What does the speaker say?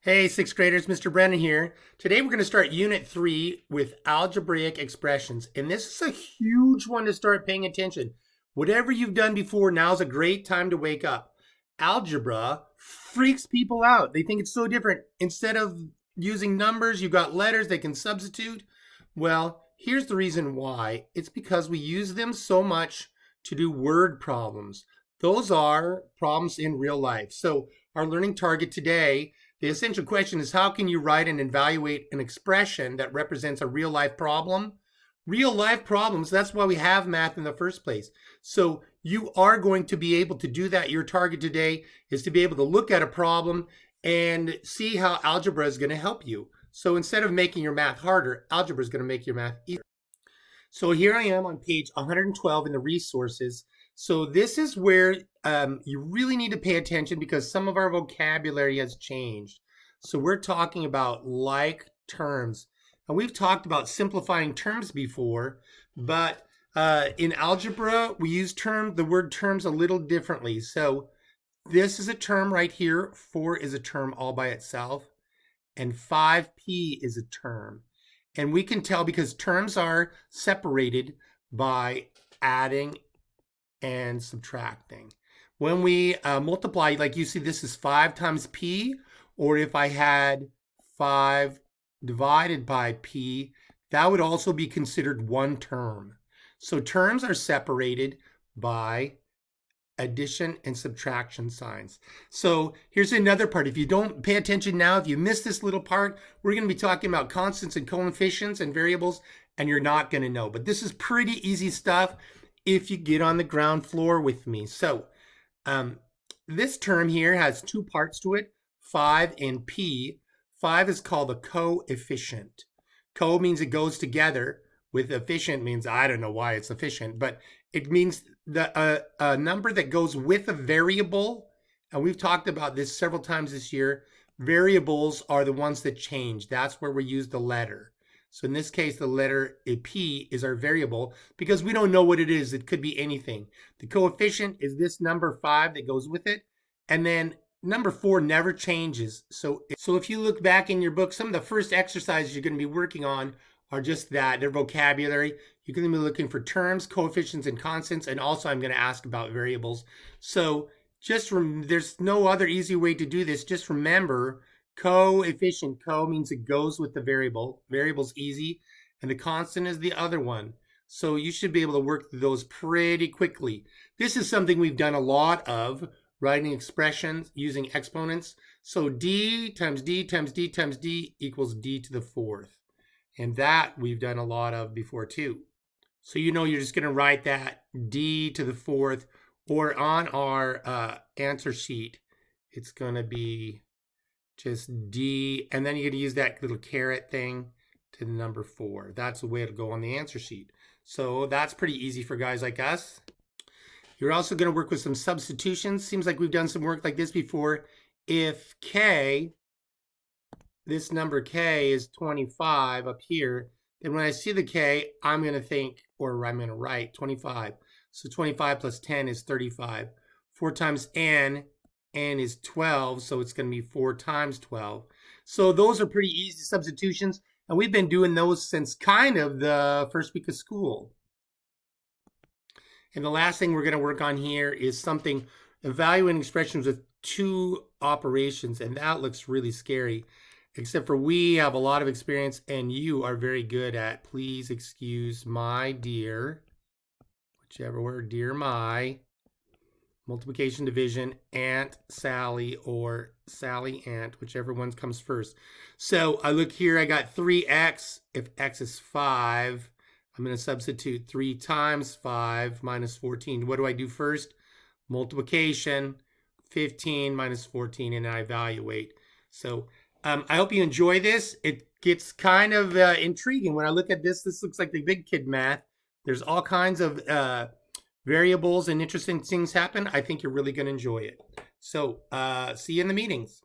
Hey, sixth graders, Mr. Brennan here. Today we're going to start Unit 3 with Algebraic Expressions. And this is a huge one to start paying attention. Whatever you've done before, now's a great time to wake up. Algebra freaks people out. They think it's so different. Instead of using numbers, you've got letters they can substitute. Well, here's the reason why. It's because we use them so much to do word problems. Those are problems in real life. So our learning target today, the essential question is, how can you write and evaluate an expression that represents a real life problem? Real life problems, that's why we have math in the first place. So you are going to be able to do that. Your target today is to be able to look at a problem and see how algebra is going to help you. So instead of making your math harder, algebra is going to make your math easier. So here I am on page 112 in the resources. So this is where you really need to pay attention because some of our vocabulary has changed. So we're talking about like terms. And we've talked about simplifying terms before, but in algebra, we use the word terms a little differently. So this is a term right here. 4 is a term all by itself. And 5p is a term. And we can tell because terms are separated by adding and subtracting. When we multiply, like you see, this is 5 times p, or if I had 5 divided by p, that would also be considered one term. So terms are separated by addition and subtraction signs. So here's another part. If you don't pay attention now, if you miss this little part, we're going to be talking about constants and coefficients and variables, and you're not going to know. But this is pretty easy stuff if you get on the ground floor with me. So this term here has two parts to it, 5 and p. 5 is called a coefficient. Co means it goes together, with efficient means, I don't know why it's efficient, but it means a number that goes with a variable. And we've talked about this several times this year. Variables are the ones that change. That's where we use the letter. So in this case, the letter p is our variable because we don't know what it is. It could be anything. The coefficient is this number 5 that goes with it. And then number 4 never changes. So if you look back in your book, some of the first exercises you're going to be working on are just that, their vocabulary. You're going to be looking for terms, coefficients, and constants. And also I'm going to ask about variables. So there's no other easy way to do this. Just remember, coefficient, means it goes with the variable. Variable's easy. And the constant is the other one. So you should be able to work through those pretty quickly. This is something we've done a lot of, writing expressions using exponents. So d times d times d times d equals d to the 4th. And that we've done a lot of before too. So you know you're just going to write that d to the 4th, or on our answer sheet, it's going to be just d, and then you're going to use that little caret thing to the number 4. That's the way it'll go on the answer sheet. So that's pretty easy for guys like us. You're also going to work with some substitutions. Seems like we've done some work like this before. If this number k is 25 up here, then when I see the k, I'm going to think, or I'm going to write 25. So 25 plus 10 is 35. 4 times n is 12, so it's going to be 4 times 12. So those are pretty easy substitutions, and we've been doing those since kind of the first week of school. And the last thing we're going to work on here is something, evaluating expressions with 2 operations, and that looks really scary. Except for we have a lot of experience and you are very good at, please excuse my dear, whichever word, dear my, multiplication, division, Aunt Sally, or Sally Aunt, whichever one comes first. So I look here, I got 3x. If x is 5, I'm going to substitute 3 times 5 minus 14. What do I do first? Multiplication, 15 minus 14, and I evaluate. So I hope you enjoy this. It gets kind of intriguing. When I look at this, this looks like the big kid math. There's all kinds of variables and interesting things happen. I think you're really going to enjoy it. So see you in the meetings.